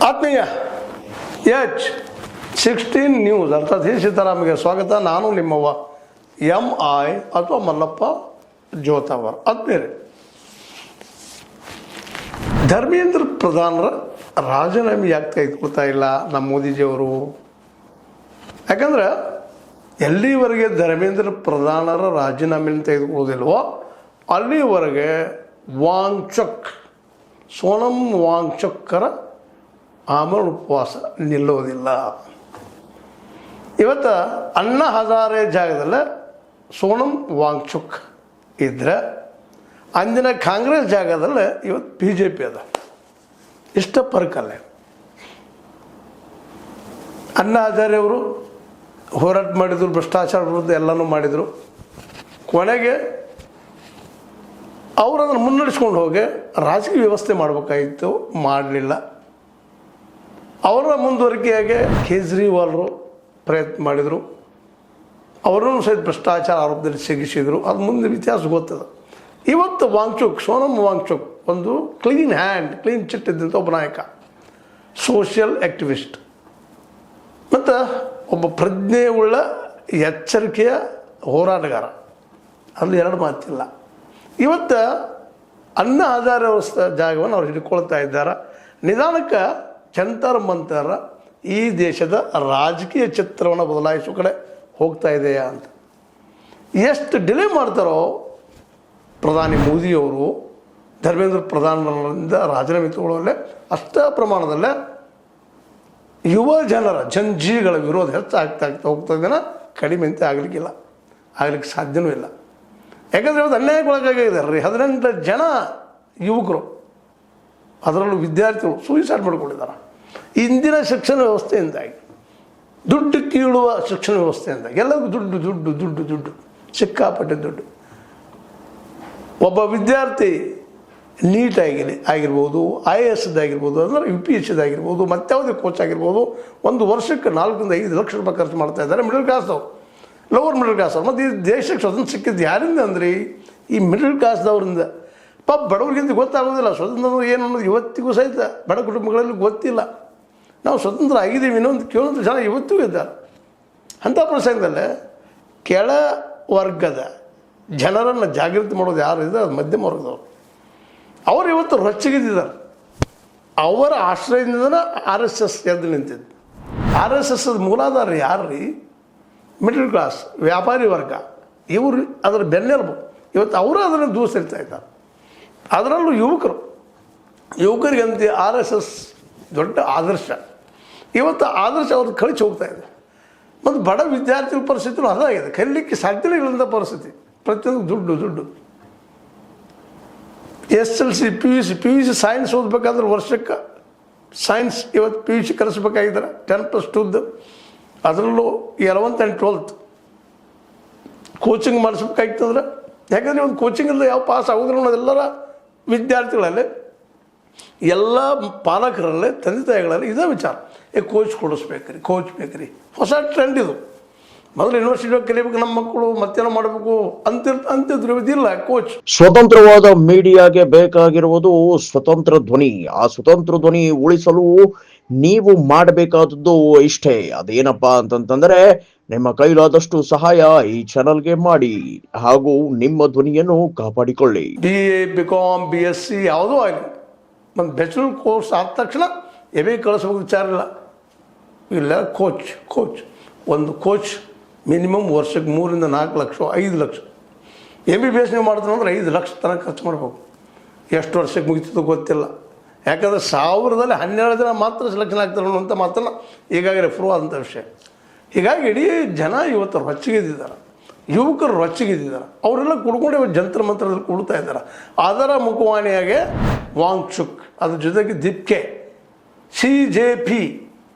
ಆತ್ಮೀಯ H16 news ಅರ್ಥಾತ್ ಹಿ ಸೀತಾರಾಮ್ಗೆ ಸ್ವಾಗತ. ನಾನು ನಿಮ್ಮವ್ವ MI ಅಥವಾ ಮಲ್ಲಪ್ಪ ಜೋತಾವರ್. ಆತ್ಮೀಯರೇ, ಧರ್ಮೇಂದ್ರ ಪ್ರಧಾನರ ರಾಜೀನಾಮೆ ಯಾಕೆ ತೆಗೆದುಕೊಳ್ತಾ ಇಲ್ಲ ನಮ್ಮ ಮೋದಿಜಿಯವರು? ಯಾಕಂದ್ರೆ ಎಲ್ಲಿವರೆಗೆ ಧರ್ಮೇಂದ್ರ ಪ್ರಧಾನರ ರಾಜೀನಾಮೆಯನ್ನು ತೆಗೆದುಕೊಳ್ಳೋದಿಲ್ವೋ ಅಲ್ಲಿವರೆಗೆ ವಾಂಗ್ಚುಕ್ ಸೋನಂ ವಾಂಗ್ಚುಕ್ಕರ ಆಮರಣ ಉಪವಾಸ ನಿಲ್ಲೋದಿಲ್ಲ. ಇವತ್ತು ಅಣ್ಣಾ ಹಜಾರೆ ಜಾಗದಲ್ಲಿ ಸೋನಂ ವಾಂಗ್ಚುಕ್ ಇದ್ದರೆ ಅಂದಿನ ಕಾಂಗ್ರೆಸ್ ಜಾಗದಲ್ಲಿ ಇವತ್ತು BJP ಅದ. ಇಷ್ಟ ಫರ್ಕಲ್ಲೇ. ಅಣ್ಣಾ ಹಜಾರೆ ಅವರು ಹೋರಾಟ ಮಾಡಿದರು, ಭ್ರಷ್ಟಾಚಾರ ವಿರುದ್ಧ ಎಲ್ಲನೂ ಮಾಡಿದರು. ಕೊನೆಗೆ ಅವರು ಅದನ್ನು ಮುನ್ನಡೆಸ್ಕೊಂಡು ಹೋಗಿ ರಾಜಕೀಯ ವ್ಯವಸ್ಥೆ ಮಾಡಬೇಕಾಗಿತ್ತು, ಮಾಡಲಿಲ್ಲ. ಅವರ ಮುಂದುವರಿಕೆಯಾಗೆ ಕೇಜ್ರಿವಾಲ್ರು ಪ್ರಯತ್ನ ಮಾಡಿದರು. ಅವರನ್ನು ಸಹಿತ ಭ್ರಷ್ಟಾಚಾರ ಆರೋಪದಲ್ಲಿ ಸಿಗಿಸಿದರು. ಅದು ಮುಂದೆ ಇತಿಹಾಸ ಗೊತ್ತದ. ಇವತ್ತು ವಾಂಗ್ಚುಕ್, ಸೋನಂ ವಾಂಗ್ಚುಕ್ ಒಂದು ಕ್ಲೀನ್ ಹ್ಯಾಂಡ್, ಕ್ಲೀನ್ ಚಿಟ್ ಇದ್ದಂಥ ಒಬ್ಬ ನಾಯಕ, ಸೋಷಿಯಲ್ ಆ್ಯಕ್ಟಿವಿಸ್ಟ್ ಮತ್ತು ಒಬ್ಬ ಪ್ರಜ್ಞೆಯುಳ್ಳ ಎಚ್ಚರಿಕೆಯ ಹೋರಾಟಗಾರ. ಅಲ್ಲಿ ಎರಡು ಮಾತಿಲ್ಲ. ಇವತ್ತು ಅಣ್ಣಾ ಹಜಾರೆ ಜಾಗವನ್ನು ಅವ್ರು ಹಿಡ್ಕೊಳ್ತಾ ಇದ್ದಾರೆ. ನಿಧಾನಕ್ಕೆ ಜಂತರ್ ಮಂತರ ಈ ದೇಶದ ರಾಜಕೀಯ ಚಿತ್ರವನ್ನು ಬದಲಾಯಿಸೋ ಕಡೆ ಹೋಗ್ತಾ ಇದೆಯಾ ಅಂತ. ಎಷ್ಟು ಡಿಲೇ ಮಾಡ್ತಾರೋ ಪ್ರಧಾನಿ ಮೋದಿಯವರು ಧರ್ಮೇಂದ್ರ ಪ್ರಧಾನರಿಂದ ರಾಜೀನಾಮೆ ತಗೊಳ್ಳೋಲ್ಲೇ ಅಷ್ಟ ಪ್ರಮಾಣದಲ್ಲೇ ಯುವ ಜನರ ಜನಜೀಗಳ ವಿರೋಧ ಹೆಚ್ಚಾಗ್ತಾ ಹೋಗ್ತಾ ಇದೆಯಾ, ಕಡಿಮೆ ಅಂತ ಆಗಲಿಕ್ಕಿಲ್ಲ, ಆಗಲಿಕ್ಕೆ ಸಾಧ್ಯವೂ ಇಲ್ಲ. ಯಾಕಂದರೆ ಇವತ್ತು ಅನ್ಯಾಯಕ್ಕೊಳಗಾಗಿದ್ದಾರೆ ರೀ. 18 ಜನ ಯುವಕರು, ಅದರಲ್ಲೂ ವಿದ್ಯಾರ್ಥಿಗಳು ಸೂಯಿಸೈಡ್ ಮಾಡಿಕೊಂಡಿದ್ದಾರೆ. ಇಂದಿನ ಶಿಕ್ಷಣ ವ್ಯವಸ್ಥೆಯಿಂದಾಗಿ, ದುಡ್ಡು ಕೀಳುವ ಶಿಕ್ಷಣ ವ್ಯವಸ್ಥೆಯಿಂದಾಗಿ ಎಲ್ಲರಿಗೂ ದುಡ್ಡು ದುಡ್ಡು ದುಡ್ಡು ದುಡ್ಡು ಸಿಕ್ಕಾಪಟ್ಟೆ ದುಡ್ಡು. ಒಬ್ಬ ವಿದ್ಯಾರ್ಥಿ ನೀಟ್ ಆಗಿರ್ಬೋದು, IAS ಆಗಿರ್ಬೋದು, ಅಂದರೆ UPSC ಆಗಿರ್ಬೋದು, ಮತ್ತಾವುದೇ ಕೋಚ್ ಆಗಿರ್ಬೋದು, ಒಂದು ವರ್ಷಕ್ಕೆ 4 ರಿಂದ 5 ಲಕ್ಷ ರೂಪಾಯಿ ಖರ್ಚು ಮಾಡ್ತಾ ಇದ್ದಾರೆ. ಮಿಡಲ್ ಕ್ಲಾಸ್ದವ್ರು, ಲೋವರ್ ಮಿಡಲ್ ಕ್ಲಾಸ್ ಅವ್ರು. ಮತ್ತು ಈ ದೇಶಕ್ಕೆ ಸ್ವತಂತ್ರ ಸಿಕ್ಕಿದ್ದು ಯಾರಿಂದ ಅಂದ್ರೆ ಈ ಮಿಡಲ್ ಕ್ಲಾಸ್ದವ್ರಿಂದ. ಪಾಪ ಬಡವರಿಗಿಂತ ಗೊತ್ತಾಗೋದಿಲ್ಲ ಸ್ವತಂತ್ರ ಏನು ಅನ್ನೋದು. ಇವತ್ತಿಗೂ ಸಹಿತ ಬಡ ಕುಟುಂಬಗಳಲ್ಲಿ ಗೊತ್ತಿಲ್ಲ. ನಾವು ಸ್ವತಂತ್ರ ಆಗಿದ್ದೀವಿ ಇನ್ನೊಂದು ಕೇಳೋದು ಜನ ಇವತ್ತಿಗೂ ಇದ್ದಾರೆ. ಅಂಥ ಪ್ರಸಂಗದಲ್ಲೇ ಕೆಳ ವರ್ಗದ ಜನರನ್ನು ಜಾಗೃತಿ ಮಾಡೋದು ಯಾರು ಇದೆ, ಅದು ಮಧ್ಯಮ ವರ್ಗದವರು. ಅವರು ಇವತ್ತು ರೊಚ್ಚಿಗಿದ್ದಾರೆ. ಅವರ ಆಶ್ರಯದಿಂದ RSS ಎದ್ದು ನಿಂತಿದ್ದು. RSS ಮೂಲಾಧಾರ ಯಾರು ರೀ? ಮಿಡಲ್ ಕ್ಲಾಸ್, ವ್ಯಾಪಾರಿ ವರ್ಗ. ಇವರು ಅದರ ಬೆನ್ನೆಲುಬು. ಇವತ್ತು ಅವರು ಅದನ್ನು ದೂಸರಿತಾ ಇದ್ದಾರೆ. ಅದರಲ್ಲೂ ಯುವಕರಿಗಂತೆ RSS ದೊಡ್ಡ ಆದರ್ಶ. ಇವತ್ತು ಆದರ್ಶ ಅವ್ರದ್ದು ಕಳಿಸಿ ಹೋಗ್ತಾ ಇದೆ. ಮತ್ತು ಬಡ ವಿದ್ಯಾರ್ಥಿಗಳ ಪರಿಸ್ಥಿತಿನೂ ಅದಾಗಿದೆ. ಕಲಿಲಿಕ್ಕೆ ಸಾಧ್ಯವಿಲ್ಲದ ಪರಿಸ್ಥಿತಿ. ಪ್ರತಿಯೊಂದು ದುಡ್ಡು ದುಡ್ಡು. SLC PUC ಸೈನ್ಸ್ ಓದಬೇಕಾದ್ರೆ ವರ್ಷಕ್ಕೆ ಸೈನ್ಸ್ ಇವತ್ತು PUC ಕಲಿಸ್ಬೇಕಾಗಿದ್ದಾರೆ 10+2. ಅದರಲ್ಲೂ 11th and 12th ಕೋಚಿಂಗ್ ಮಾಡಿಸ್ಬೇಕಾಗ್ತದ್ರೆ. ಯಾಕಂದರೆ ಒಂದು ಕೋಚಿಂಗಲ್ಲಿ ಯಾವ ಪಾಸ್ ಆಗೋದಿಲ್ಲ ಅನ್ನೋದೆಲ್ಲರ ವಿದ್ಯಾರ್ಥಿಗಳಲ್ಲಿ, ಎಲ್ಲ ಪಾಲಕರಲ್ಲೇ, ತಂದೆ ತಾಯಿಗಳಲ್ಲಿ ಇದೇ ವಿಚಾರ. ಕೋಚ್ ಕೊಡಿಸ್ಬೇಕ್ರಿ, ಕೋಚ್ ಬೇಕ್ರಿ. ಹೊಸ ಟ್ರೆಂಡ್ ಇದು. ಮೊದಲು ಯೂನಿವರ್ಸಿಟಿ ಕಲಿಬೇಕು ನಮ್ಮ ಮಕ್ಕಳು, ಮತ್ತೇನೋ ಮಾಡಬೇಕು ಅಂತಿದ್ರು. ಇದಿಲ್ಲ ಕೋಚ್. ಸ್ವತಂತ್ರವಾದ ಮೀಡಿಯಾಗೆ ಬೇಕಾಗಿರುವುದು ಸ್ವತಂತ್ರ ಧ್ವನಿ. ಆ ಸ್ವತಂತ್ರ ಧ್ವನಿ ಉಳಿಸಲು ನೀವು ಮಾಡಬೇಕಾದದ್ದು ಇಷ್ಟೇ. ಅದೇನಪ್ಪಾ ಅಂತಂತಂದ್ರೆ ನಿಮ್ಮ ಕೈಲಾದಷ್ಟು ಸಹಾಯ ಈ ಚಾನಲ್ಗೆ ಮಾಡಿ ಹಾಗೂ ನಿಮ್ಮ ಧ್ವನಿಯನ್ನು ಕಾಪಾಡಿಕೊಳ್ಳಿ. BA BCom BSc ಯಾವುದೋ ಆಗಲಿ, ಒಂದು ಬ್ಯಾಚುಲರ್ ಕೋರ್ಸ್ ಆದ ತಕ್ಷಣ MA ಕಳಿಸ್ಬೇಕು ವಿಚಾರ ಇಲ್ಲ. ಇಲ್ಲ ಕೋಚ್ ಒಂದು ಕೋಚ್ ಮಿನಿಮಮ್ ವರ್ಷಕ್ಕೆ 3 ರಿಂದ 4 ಲಕ್ಷ 5 ಲಕ್ಷ. MBBS ನೀವು ಮಾಡ್ತಾರೆ ಅಂದ್ರೆ 5 ಲಕ್ಷ ತನಕ ಖರ್ಚು ಮಾಡಬೇಕು. ಎಷ್ಟು ವರ್ಷಕ್ಕೆ ಮುಗಿತದೋ ಗೊತ್ತಿಲ್ಲ. ಯಾಕಂದರೆ 1000ದಲ್ಲಿ 12 ಜನ ಮಾತ್ರ ಸೆಲೆಕ್ಷನ್ ಆಗ್ತಾರೆ ಅನ್ನುವಂಥ ಮಾತನ್ನು ಈಗಾಗಲೇ ಪ್ರೂವ್ ಆದಂಥ ವಿಷಯ. ಹೀಗಾಗಿ ಇಡೀ ಜನ ಇವತ್ತು ರೊಚ್ಚಿಗೆದ್ದಿದ್ದಾರೆ, ಯುವಕರು ರೊಚ್ಚಿಗೆದ್ದಿದ್ದಾರೆ. ಅವರೆಲ್ಲ ಕುಡ್ಕೊಂಡು ಇವತ್ತು ಜಂತ್ರ ಮಂತ್ರದಲ್ಲಿ ಕೂಡ್ತಾ ಇದ್ದಾರೆ. ಅದರ ಮುಖವಾಣಿಯಾಗೆ ವಾಂಗ್ಚುಕ್, ಅದ್ರ ಜೊತೆಗೆ ದಿಪ್ಕೆ, CJP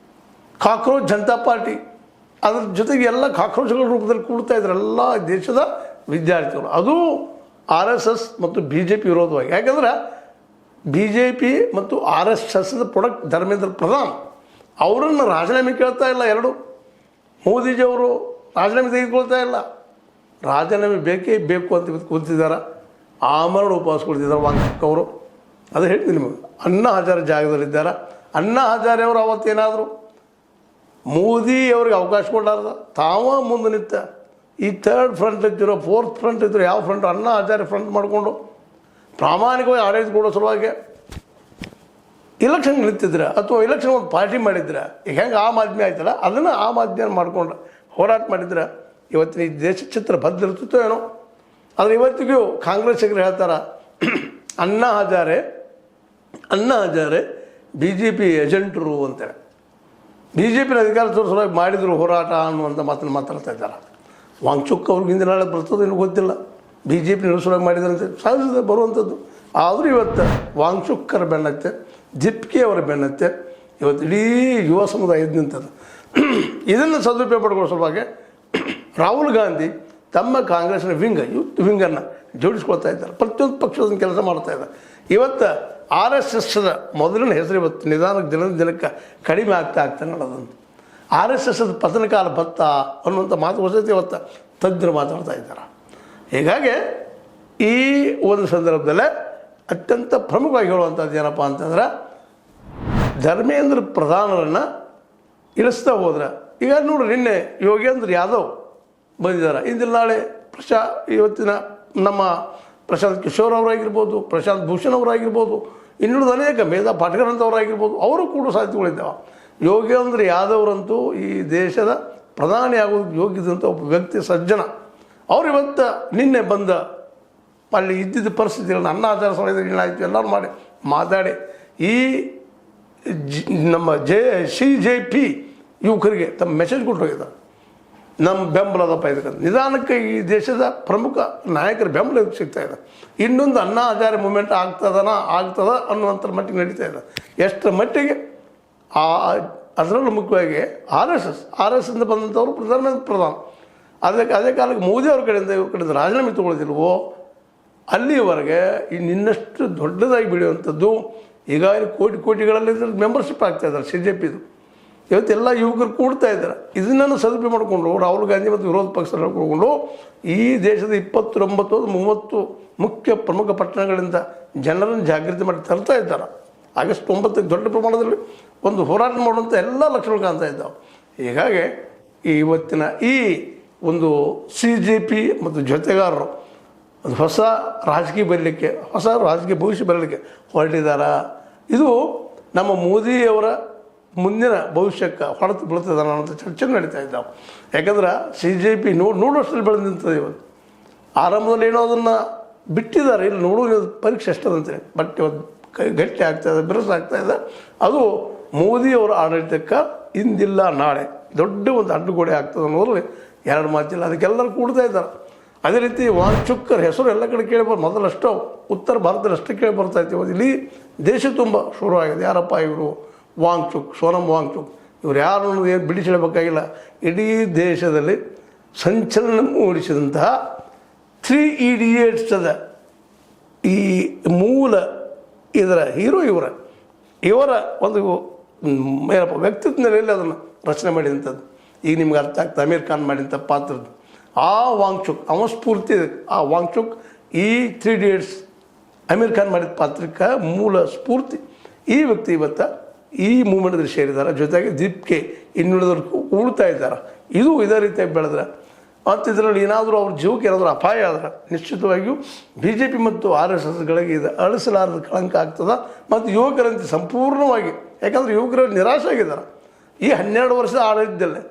ಕಾಕ್ರೋಚ್ ಜನತಾ ಪಾರ್ಟಿ, ಅದ್ರ ಜೊತೆಗೆ ಎಲ್ಲ ಕಾಕ್ರೋಚ್ಗಳ ರೂಪದಲ್ಲಿ ಕೂಡ್ತಾ ಇದ್ದಾರೆ ಎಲ್ಲ ದೇಶದ ವಿದ್ಯಾರ್ಥಿಗಳು. ಅದು RSS ಮತ್ತು BJP ವಿರೋಧವಾಗಿ. ಯಾಕಂದ್ರೆ BJP ಮತ್ತು RSS ಪ್ರಾಡಕ್ಟ್ ಧರ್ಮೇಂದ್ರ ಪ್ರಧಾನ್. ಅವರನ್ನು ರಾಜೀನಾಮೆ ಕೇಳ್ತಾ ಇಲ್ಲ. ಎರಡು ಮೋದಿಜಿಯವರು ರಾಜೀನಾಮೆ ತೆಗೆದುಕೊಳ್ತಾ ಇಲ್ಲ. ರಾಜೀನಾಮೆ ಬೇಕೇ ಬೇಕು ಅಂತ ಇವತ್ತು ಕೂತಿದ್ದಾರೆ. ಆಮರಣ ಉಪವಾಸ ಕೊಡ್ತಿದ್ದಾರೆ ವಾಂಗ್ಚುಕ್ ಅವರು. ಅದು ಹೇಳ್ತೀನಿ ನಿಮಗೆ. ಅಣ್ಣಾ ಹಜಾರೆ ಜಾಗದಲ್ಲಿದ್ದಾರೆ. ಅಣ್ಣಾ ಹಜಾರೆ ಅವರು ಅವತ್ತೇನಾದರು ಮೋದಿ ಅವ್ರಿಗೆ ಅವಕಾಶ ಕೊಡಾರ್ದ ತಾವ ಮುಂದೆ ನಿಂತ ಈ ಥರ್ಡ್ ಫ್ರಂಟ್ ಇದ್ದಿರೋ ಫೋರ್ತ್ ಫ್ರಂಟ್ ಇದ್ದರು ಯಾವ ಫ್ರಂಟ್ ಅಣ್ಣಾ ಹಜಾರೆ ಫ್ರಂಟ್ ಮಾಡಿಕೊಂಡು ಪ್ರಾಮಾಣಿಕವಾಗಿ ಆಡಳಿತ ಕೊಡೋ ಸಲುವಾಗಿ ಇಲೆಕ್ಷನ್ ನಿಂತಿದ್ರೆ ಅಥವಾ ಇಲೆಕ್ಷನ್ ಒಂದು ಪಾರ್ಟಿ ಮಾಡಿದ್ರೆ ಈಗ ಹೆಂಗೆ ಆಮ್ ಆದ್ಮಿ ಆಯ್ತಲ್ಲ ಅದನ್ನು ಆಮ್ ಆದ್ಮಿಯನ್ನು ಮಾಡ್ಕೊಂಡು ಹೋರಾಟ ಮಾಡಿದ್ರೆ ಇವತ್ತಿನ ಈ ದೇಶ ಚಿತ್ರ ಬದ್ದಿರ್ತಿತ್ತೋ ಏನೋ. ಆದರೆ ಇವತ್ತಿಗೂ ಕಾಂಗ್ರೆಸ್ಸಿಗರು ಹೇಳ್ತಾರೆ Anna Hazare B J P ಏಜೆಂಟರು ಅಂತೇಳಿ ಬಿ ಜೆ ಪಿನ ಅಧಿಕಾರ ತೋರಿಸೋವಾಗಿ ಮಾಡಿದರು ಹೋರಾಟ ಅನ್ನುವಂಥ ಮಾತನ್ನು ಮಾತಾಡ್ತಾ ಇದ್ದಾರೆ. ವಾಂಗ್ಚುಕ್ ಅವ್ರಿಗೆ ಹಿಂದಿನ ನಾಳೆ ಬರ್ತದೆ ಏನೂ ಗೊತ್ತಿಲ್ಲ, ಬಿ ಜೆ ಪಿ ನಡೆಸೋವಾಗಿ ಮಾಡಿದ್ರಂತೆ ಸಹಜ ಬರುವಂಥದ್ದು. ಆದರೂ ಇವತ್ತು ವಾಂಗ್ಚುಕ್ಕರ ಬೆನ್ನತ್ತೆ, ಜಿಪ್ಕಿ ಅವರ ಬೆನ್ನತ್ತೆ ಇವತ್ತು ಇಡೀ ಯುವ ಸಮುದಾಯ ಎದ್ದು ನಿಂತದ್ದು. ಇದನ್ನು ಸದುಪಯೋಗ ಪಡ್ಕೊಳ್ಳೋ ಸಲುವಾಗಿ ರಾಹುಲ್ ಗಾಂಧಿ ತಮ್ಮ ಕಾಂಗ್ರೆಸ್ನ ಯೂತ್ ವಿಂಗನ್ನು ಜೋಡಿಸ್ಕೊಳ್ತಾ ಇದ್ದಾರೆ. ಪ್ರತಿಯೊಂದು ಪಕ್ಷದ ಕೆಲಸ ಮಾಡ್ತಾ ಇದ್ದಾರೆ. ಇವತ್ತು RSSದ ಮೊದಲಿನ ಹೆಸರು ಇವತ್ತು ನಿಧಾನಕ್ಕೆ ದಿನಕ್ಕೆ ಕಡಿಮೆ ಆಗ್ತಾ ನೋಡೋದಂತ RSSದ ಪತನ ಕಾಲ ಬತ್ತ ಅನ್ನುವಂಥ ಮಾತು ವಸತಿ ಇವತ್ತು ತಜ್ಞರು ಮಾತಾಡ್ತಾ ಇದ್ದಾರೆ. ಹೀಗಾಗಿ ಈ ಒಂದು ಸಂದರ್ಭದಲ್ಲೇ ಅತ್ಯಂತ ಪ್ರಮುಖವಾಗಿ ಹೇಳುವಂಥದ್ದು ಏನಪ್ಪ ಅಂತಂದ್ರೆ ಧರ್ಮೇಂದ್ರ ಪ್ರಧಾನರನ್ನು ಇಳಿಸ್ತಾ ಹೋದ್ರೆ ಈಗ ನೋಡ್ರಿ ನಿನ್ನೆ ಯೋಗೇಂದ್ರ ಯಾದವ್ ಬಂದಿದ್ದಾರೆ. ಇಂದಿನ ನಾಳೆ ಇವತ್ತಿನ ನಮ್ಮ ಪ್ರಶಾಂತ್ ಕಿಶೋರ್ ಅವರಾಗಿರ್ಬೋದು, ಪ್ರಶಾಂತ್ ಭೂಷಣ್ ಅವರಾಗಿರ್ಬೋದು, ಇನ್ನುಳಿದ ಅನೇಕ ಮೇಧಾ ಪಾಟ್ಕರ್ ಅಂತವರಾಗಿರ್ಬೋದು, ಅವರು ಕೂಡ ಸಾಧ್ಯತೆಗಳಿದ್ದಾವೆ. ಯೋಗೇಂದ್ರ ಯಾದವ್ರಂತೂ ಈ ದೇಶದ ಪ್ರಧಾನಿ ಆಗೋದಕ್ಕೆ ಯೋಗ್ಯದಂಥ ಒಬ್ಬ ವ್ಯಕ್ತಿ, ಸಜ್ಜನ. ಅವ್ರು ಇವತ್ತು ನಿನ್ನೆ ಬಂದ ಅಲ್ಲಿ ಇದ್ದಿದ್ದ ಪರಿಸ್ಥಿತಿಗಳನ್ನ ಅಣ್ಣಾ ಹಜಾರೆ ಸಮಯದಲ್ಲಿ ಏನಾಯಿತು ಎಲ್ಲರೂ ಮಾಡಿ ಮಾತಾಡಿ ಈ ನಮ್ಮ CJP ಯುವಕರಿಗೆ ತಮ್ಮ ಮೆಸೇಜ್ ಕೊಟ್ಟು ಹೋಗಿದ್ದಾರೆ. ನಮ್ಮ ಬೆಂಬಲದಪ್ಪ ಇದಕ್ಕೆ ನಿಧಾನಕ್ಕೆ ಈ ದೇಶದ ಪ್ರಮುಖ ನಾಯಕರ ಬೆಂಬಲ ಇದಕ್ಕೆ ಸಿಗ್ತಾ ಇದೆ. ಇನ್ನೊಂದು ಅಣ್ಣಾ ಹಜಾರೆ ಮೂಮೆಂಟ್ ಆಗ್ತದ ಅನ್ನುವಂಥ ಮಟ್ಟಿಗೆ ನಡೀತಾ ಇದೆ. ಎಷ್ಟರ ಮಟ್ಟಿಗೆ ಅದರಲ್ಲೂ ಮುಖ್ಯವಾಗಿ RSS ಇಂದ ಬಂದಂಥವ್ರು ಪ್ರಧಾನ ಅದೇ ಕಾಲಕ್ಕೆ ಮೋದಿ ಅವ್ರ ಕಡೆಯಿಂದ ರಾಜೀನಾಮೆ ತೊಗೊಳ್ಳೋದಿಲ್ವೋ ಅಲ್ಲಿವರೆಗೆ ಇನ್ನಷ್ಟು ದೊಡ್ಡದಾಗಿ ಬೆಳೆಯುವಂಥದ್ದು. ಈಗ ಕೋಟಿಗಳಲ್ಲಿ ಮೆಂಬರ್ಶಿಪ್ ಆಗ್ತಾ ಇದ್ದಾರೆ CJPದು. ಇವತ್ತೆಲ್ಲ ಯುವಕರು ಕೂಡ್ತಾ ಇದ್ದಾರೆ. ಇದನ್ನು ಸದುಪಯೋಗ ಮಾಡಿಕೊಂಡು ರಾಹುಲ್ ಗಾಂಧಿ ಮತ್ತು ವಿರೋಧ ಪಕ್ಷ ಹೇಳ್ಕೊಂಡು ಈ ದೇಶದ 29-30 ಮುಖ್ಯ ಪ್ರಮುಖ ಪಟ್ಟಣಗಳಿಂದ ಜನರನ್ನು ಜಾಗೃತಿ ಮಾಡಿ ತರ್ತಾ ಇದ್ದಾರೆ. ಆಗಸ್ಟ್ 9ಕ್ಕೆ ದೊಡ್ಡ ಪ್ರಮಾಣದಲ್ಲಿ ಒಂದು ಹೋರಾಟ ಮಾಡುವಂಥ ಎಲ್ಲ ಲಕ್ಷಣಗಳು ಕಾಣ್ತಾ ಇದ್ದಾವೆ. ಹೀಗಾಗಿ ಇವತ್ತಿನ ಈ ಒಂದು CJP ಮತ್ತು ಜೊತೆಗಾರರು ಒಂದು ಹೊಸ ರಾಜಕೀಯ ಭವಿಷ್ಯ ಬರಲಿಕ್ಕೆ ಹೊರಟಿದ್ದಾರೆ. ಇದು ನಮ್ಮ ಮೋದಿಯವರ ಮುಂದಿನ ಭವಿಷ್ಯಕ್ಕೆ ಹೊಡೆತು ಬೀಳ್ತದೆ ಅನ್ನೋಂಥ ಚರ್ಚೆ ನಡೀತಾ ಇದ್ದಾವೆ. ಯಾಕಂದ್ರೆ CJP ನೋಡೋಷ್ಟರಲ್ಲಿ ಬೆಳೆದು ನಿಂತದೆ. ಇವತ್ತು ಆರಂಭದಲ್ಲಿ ಏನೋ ಅದನ್ನು ಬಿಟ್ಟಿದ್ದಾರೆ, ಇಲ್ಲಿ ನೋಡೋ ಪರೀಕ್ಷೆ ಎಷ್ಟದಂತೇಳಿ. ಬಟ್ ಇವತ್ತು ಗಟ್ಟಿ ಆಗ್ತಾಯಿದೆ, ಬಿರುಸಾಗ್ತಾಯಿದೆ. ಅದು ಮೋದಿಯವರ ಆಡಳಿತಕ್ಕೆ ಇಂದಿಲ್ಲ ನಾಳೆ ದೊಡ್ಡ ಒಂದು ಅಡ್ಡುಗೋಡೆ ಆಗ್ತದೆ ಅನ್ನೋದ್ರಲ್ಲಿ ಎರಡು ಮಾತಿಲ್ಲ. ಅದಕ್ಕೆಲ್ಲರೂ ಕೂಡ್ತಾ ಇದ್ದಾರೆ. ಅದೇ ರೀತಿ ವಾಂಗ್ಚುಕ್ಕರ ಹೆಸರು ಎಲ್ಲ ಕಡೆ ಕೇಳಿಬಾರ್ದು. ಮೊದಲಷ್ಟು ಉತ್ತರ ಭಾರತದಲ್ಲಿ ಅಷ್ಟೇ ಕೇಳಿ ಬರ್ತಾ ಇತ್ತು. ಇಲ್ಲಿ ದೇಶ ತುಂಬ ಶುರುವಾಗಿದೆ. ಯಾರಪ್ಪ ಇವರು ಸೋನಮ್ ವಾಂಗ್ಚುಕ್ ಇವ್ರು ಯಾರು ಅನ್ನೋದು ಏನು ಬಿಡಿಸಿಡಬೇಕಾಗಿಲ್ಲ. ಇಡೀ ದೇಶದಲ್ಲಿ ಸಂಚಲನ ಮೂಡಿಸಿದಂತಹ 3 Idiots'ದ ಈ ಮೂಲ ಇದರ ಹೀರೋ ಇವರ ಒಂದು ಏನಪ್ಪ ವ್ಯಕ್ತಿತ್ವ ನೆಲೆಯಲ್ಲಿ ಅದನ್ನು ರಚನೆ ಮಾಡಿದಂಥದ್ದು. ಈಗ ನಿಮ್ಗೆ ಅರ್ಥ ಆಗ್ತದೆ ಅಮೀರ್ ಖಾನ್ ಮಾಡಿದಂಥ ಪಾತ್ರದ್ದು. ಆ ವಾಂಗ್ಚುಕ್ ಅವನ ಸ್ಫೂರ್ತಿ. ಆ ವಾಂಗ್ಚುಕ್ ಈ 3 Idiots ಅಮೀರ್ ಖಾನ್ ಮಾಡಿದ ಪಾತ್ರಕ್ಕೆ ಮೂಲ ಸ್ಫೂರ್ತಿ. ಈ ವ್ಯಕ್ತಿ ಇವತ್ತು ಈ ಮೂಮೆಂಟ್ದಲ್ಲಿ ಸೇರಿದ್ದಾರೆ. ಜೊತೆಗೆ ದೀಪ್ಗೆ ಇನ್ನುಳಿದವ್ರು ಉಳ್ತಾ ಇದ್ದಾರೆ. ಇದು ಇದೇ ರೀತಿಯಾಗಿ ಬೆಳೆದ್ರೆ ಮತ್ತು ಇದರಲ್ಲಿ ಏನಾದರೂ ಅವ್ರ ಜೀವಕ್ಕೆ ಏನಾದರೂ ಅಪಾಯ ಆದ್ರೆ ನಿಶ್ಚಿತವಾಗಿಯೂ BJP ಮತ್ತು RSSಗಳಿಗೆ ಇದು ಅಳಿಸಲಾರದ ಕಳಂಕ ಆಗ್ತದೆ. ಮತ್ತು ಯುವಕರಂತೆ ಸಂಪೂರ್ಣವಾಗಿ, ಯಾಕಂದರೆ ಯುವಕರು ನಿರಾಶೆ ಆಗಿದ್ದಾರೆ. ಈ 12 ವರ್ಷದ ಆಡಳಿತದಲ್ಲೇ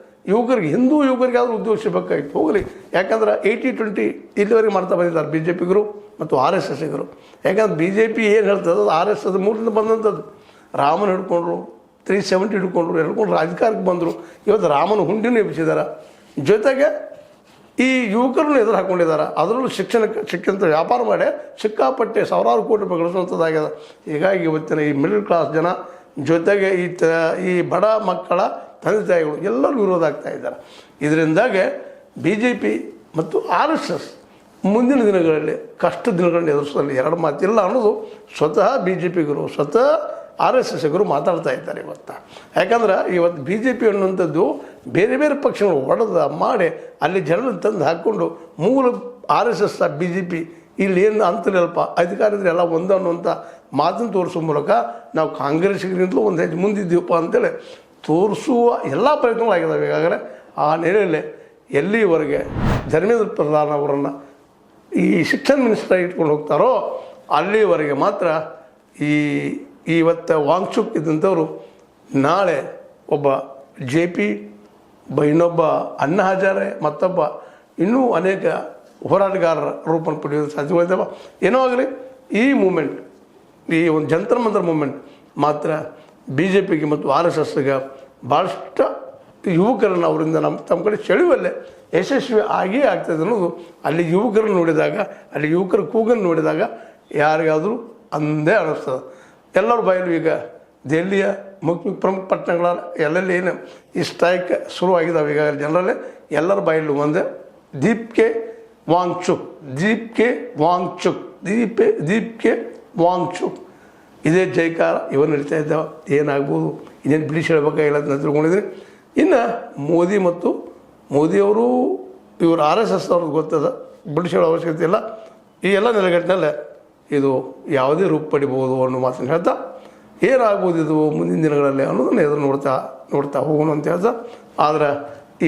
ಹಿಂದೂ ಯುವಕರಿಗೆ ಆದರೂ ಉದ್ಯೋಗ ಸಿಗಬೇಕಾಗಿತ್ತು. ಹೋಗಲಿ, ಯಾಕಂದ್ರೆ 80-20 ಇಲ್ಲಿವರೆಗೆ ಮಾಡ್ತಾ ಬಂದಿದ್ದಾರೆ BJPಗರು ಮತ್ತು RSSಗರು. ಯಾಕಂದ್ರೆ BJP ಏನು ಹೇಳ್ತದೆ ಅದು RSS ಮೂಲದಿಂದ ಬಂದಂಥದ್ದು. ರಾಮನ ಹಿಡ್ಕೊಂಡ್ರು, 370 ಹಿಡ್ಕೊಂಡ್ರು ಅಧಿಕಾರಕ್ಕೆ ಬಂದರು. ಇವತ್ತು ರಾಮನ ಹುಂಡಿನೂ ಎಬ್ಬಿಸಿದ್ದಾರೆ. ಜೊತೆಗೆ ಈ ಯುವಕರನ್ನು ಎದುರು ಹಾಕ್ಕೊಂಡಿದ್ದಾರೆ. ಅದರಲ್ಲೂ ಶಿಕ್ಷಣಕ್ಕೆ ವ್ಯಾಪಾರ ಮಾಡಿ ಸಿಕ್ಕಾಪಟ್ಟೆ ಸಾವಿರಾರು ಕೋಟಿ ರೂಪಾಯಿ ಗಳಿಸುವಂಥದ್ದಾಗ್ಯದ. ಹೀಗಾಗಿ ಇವತ್ತಿನ ಈ ಮಿಡಲ್ ಕ್ಲಾಸ್ ಜನ ಜೊತೆಗೆ ಈ ಬಡ ಮಕ್ಕಳ ತಂದೆ ತಾಯಿಗಳು ಎಲ್ಲರೂ ವಿರೋಧ ಆಗ್ತಾ ಇದ್ದಾರೆ. ಇದರಿಂದಾಗೆ BJP ಮತ್ತು RSS ಮುಂದಿನ ದಿನಗಳಲ್ಲಿ ಕಷ್ಟ ದಿನಗಳನ್ನು ಎದುರಿಸೋದ್ರಲ್ಲಿ ಎರಡು ಮಾತಿಲ್ಲ ಅನ್ನೋದು ಸ್ವತಃ BJPಗರು ಸ್ವತಃ RSSಗರು ಮಾತಾಡ್ತಾ ಇದ್ದಾರೆ ಇವತ್ತು. ಯಾಕಂದ್ರೆ ಇವತ್ತು BJP ಅನ್ನುವಂಥದ್ದು ಬೇರೆ ಬೇರೆ ಪಕ್ಷಗಳು ಹೊಡೆದ ಮಾಡಿ ಅಲ್ಲಿ ಜನರನ್ನು ತಂದು ಹಾಕ್ಕೊಂಡು ಮೂಲ RSS BJP ಇಲ್ಲಿ ಏನು ಅಂತಲಿಲ್ಲಪ್ಪ ಅಧಿಕಾರಿದ್ರೆ ಎಲ್ಲ ಒಂದು ಅನ್ನುವಂಥ ಮಾತನ್ನು ತೋರಿಸೋ ಮೂಲಕ ನಾವು ಕಾಂಗ್ರೆಸ್ಗಿಂತಲೂ ಒಂದು ಹೆಜ್ಜೆ ಮುಂದಿದ್ದೀವಪ್ಪ ಅಂತೇಳಿ ತೋರಿಸುವ ಎಲ್ಲ ಪ್ರಯತ್ನಗಳಾಗಿದ್ದಾವೆ. ಈಗಾಗಲೇ ಆ ನೆಲೆಯಲ್ಲಿ ಎಲ್ಲಿವರೆಗೆ ಧರ್ಮೇಂದ್ರ ಪ್ರಧಾನ್ ಅವರನ್ನು ಈ ಶಿಕ್ಷಣ ಮಿನಿಸ್ಟರ್ ಇಟ್ಕೊಂಡು ಹೋಗ್ತಾರೋ ಅಲ್ಲಿವರೆಗೆ ಮಾತ್ರ ಇವತ್ತು ವಾಂಗ್ಚುಕ್ ಇದ್ದಂಥವ್ರು ನಾಳೆ ಒಬ್ಬ JP, ಇನ್ನೊಬ್ಬ ಅಣ್ಣಾ ಹಜಾರೆ, ಮತ್ತೊಬ್ಬ ಇನ್ನೂ ಅನೇಕ ಹೋರಾಟಗಾರರ ರೂಪವನ್ನು ಪಡೆಯೋದು ಸಾಧ್ಯವಾಗ್ತವೆ. ಏನೋ ಆಗಲಿ ಈ ಮೂಮೆಂಟ್, ಈ ಒಂದು ಜಂತರ್ ಮಂತರ್ ಮೂಮೆಂಟ್ ಮಾತ್ರ BJPಗೆ ಮತ್ತು RSSಗೆ ಭಾಳಷ್ಟು ಯುವಕರನ್ನು ಅವರಿಂದ ತಮ್ಮ ಕಡೆ ಸೆಳೆಯುವಲ್ಲೇ ಯಶಸ್ವಿ ಆಗೇ ಆಗ್ತದೆ ಅನ್ನೋದು ಅಲ್ಲಿ ಯುವಕರನ್ನು ನೋಡಿದಾಗ, ಅಲ್ಲಿ ಯುವಕರ ಕೂಗನ್ನು ನೋಡಿದಾಗ ಯಾರಿಗಾದರೂ ಅಂದೇ ಅನ್ನಿಸ್ತದೆ. ಎಲ್ಲರ ಬಾಯಲ್ಲೂ ಈಗ ದೆಹಲಿಯ ಮುಖ್ಯ ಪ್ರಮುಖ ಪಟ್ಟಣಗಳ ಎಲ್ಲೆಲ್ಲಿ ಏನು ಈ ಸ್ಟ್ರೈಕ್ ಶುರುವಾಗಿದ್ದಾವೆ ಈಗ ಜನರಲ್ಲೇ ಎಲ್ಲರ ಬಾಯಲ್ಲೂ ಒಂದೇ Deep K Wangchuk, Deep K Wangchuk, Deep K Wangchuk, ಇದೇ ಜೈಕಾರ ಇವ ನಡೀತಾ ಇದ್ದಾವೆ. ಏನಾಗ್ಬೋದು, ಇನ್ನೇನು ಬಿಡಿಸಿ ಹೇಳ್ಬೇಕಾಗಿಲ್ಲ ಅಂತ ತಿಳ್ಕೊಂಡಿದ್ದೀನಿ. ಇನ್ನು ಮೋದಿಯವರು ಇವರು RSS ಅವ್ರಿಗೆ ಗೊತ್ತದ, ಬಿಡಿಸಿ ಹೇಳೋ ಅವಶ್ಯಕತೆ ಇಲ್ಲ. ಈ ಎಲ್ಲ ನೆಲೆಗಟ್ಟಿನಲ್ಲೇ ಇದು ಯಾವುದೇ ರೂಪ ಪಡಿಬೋದು ಅನ್ನೋ ಮಾತನ್ನು ಹೇಳ್ತಾ ಏನಾಗ್ಬೋದು ಇದು ಮುಂದಿನ ದಿನಗಳಲ್ಲಿ ಅನ್ನೋದನ್ನು ಎದುರು ನೋಡ್ತಾ ಹೋಗೋಣ ಅಂತ ಹೇಳ್ತಾ, ಆದರೆ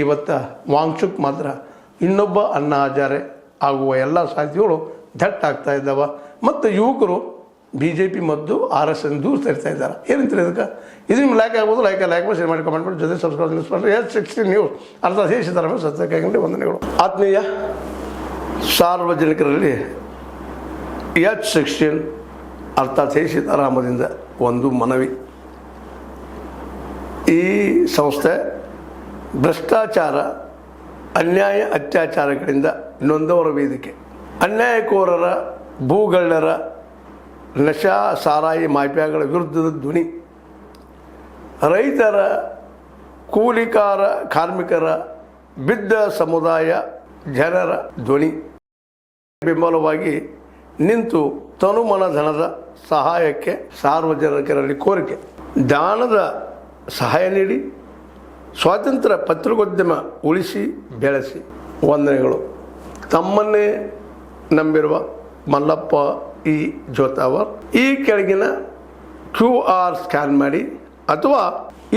ಇವತ್ತು ವಾಂಗ್ಚುಕ್ ಮಾತ್ರ ಇನ್ನೊಬ್ಬ ಅಣ್ಣಾ ಹಜಾರೆ ಆಗುವ ಎಲ್ಲ ಸಾಧ್ಯತೆಗಳು ದಟ್ಟಾಗ್ತಾ ಇದ್ದಾವೆ. ಮತ್ತು ಯುವಕರು BJP ಮತ್ತು RSS ದೂರ ತರ್ತಾ ಇದ್ದಾರೆ. ಏನಂತಾರೆ ಇದಕ್ಕೆ? ಇದು ನಿಮ್ಗೆ ಲೈಕ್ ಆಗ್ಬೋದು, ಲೈಕ್ ಮಾಡಿ, ಶೇರ್ ಮಾಡಿ, ಕಮೆಂಟ್ ಮಾಡಿ, ಜೊತೆ ಸಬ್ಸ್ಕ್ರೈಬ್ ಮಾಡಿ. H16 ನ್ಯೂಸ್ ಅರ್ಥಾತ್ ದೇಶದ ಸತ್ಯಕ್ಕಾಗಿ ವಂದನೆಗಳು. ಆತ್ಮೀಯ ಸಾರ್ವಜನಿಕರಲ್ಲಿ H16 ಅರ್ಥಾತ್ ಸೀತಾರಾಮದಿಂದ ಒಂದು ಮನವಿ. ಈ ಸಂಸ್ಥೆ ಭ್ರಷ್ಟಾಚಾರ, ಅನ್ಯಾಯ, ಅತ್ಯಾಚಾರಗಳಿಂದ ನೊಂದವರ ವೇದಿಕೆ. ಅನ್ಯಾಯಕೋರರ, ಭೂಗಳ್ಳರ, ನಶಾ ಸಾರಾಯಿ ಮಾಫಿಯಾಗಳ ವಿರುದ್ಧದ ಧ್ವನಿ. ರೈತರ, ಕೂಲಿಕಾರ, ಕಾರ್ಮಿಕರ, ಬಿದ್ದ ಸಮುದಾಯ ಜನರ ಧ್ವನಿ. ಬೆಂಬಲವಾಗಿ ನಿಂತು ತನುಮನ ಧನದ ಸಹಾಯಕ್ಕೆ ಸಾರ್ವಜನಿಕರಲ್ಲಿ ಕೋರಿಕೆ. ದಾನದ ಸಹಾಯ ನೀಡಿ ಸ್ವಾತಂತ್ರ್ಯ ಪತ್ರಿಕೋದ್ಯಮ ಉಳಿಸಿ ಬೆಳೆಸಿ. ವಂದನೆಗಳು. ತಮ್ಮನ್ನೇ ನಂಬಿರುವ ಮಲ್ಲಪ್ಪ ಇ ಜೋತಾವರ್. ಈ ಕೆಳಗಿನ QR ಸ್ಕ್ಯಾನ್ ಮಾಡಿ ಅಥವಾ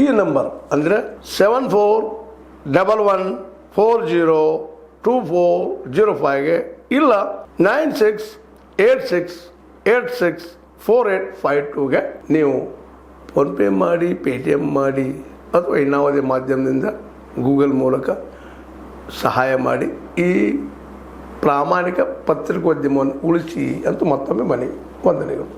ಈ ನಂಬರ್ ಅಂದರೆ 7411402405ಗೆ ಇಲ್ಲ 9686864852ಗೆ ನೀವು ಫೋನ್ಪೇ ಮಾಡಿ, ಪೇಟಿಎಮ್ ಮಾಡಿ ಅಥವಾ ಇನ್ನಾವುದೇ ಮಾಧ್ಯಮದಿಂದ ಗೂಗಲ್ ಮೂಲಕ ಸಹಾಯ ಮಾಡಿ ಈ ಪ್ರಾಮಾಣಿಕ ಪತ್ರಿಕೋದ್ಯಮವನ್ನು ಉಳಿಸಿ ಅಂತ ಮತ್ತೊಮ್ಮೆ ಮನವಿ. ವಂದನೆಗಳು.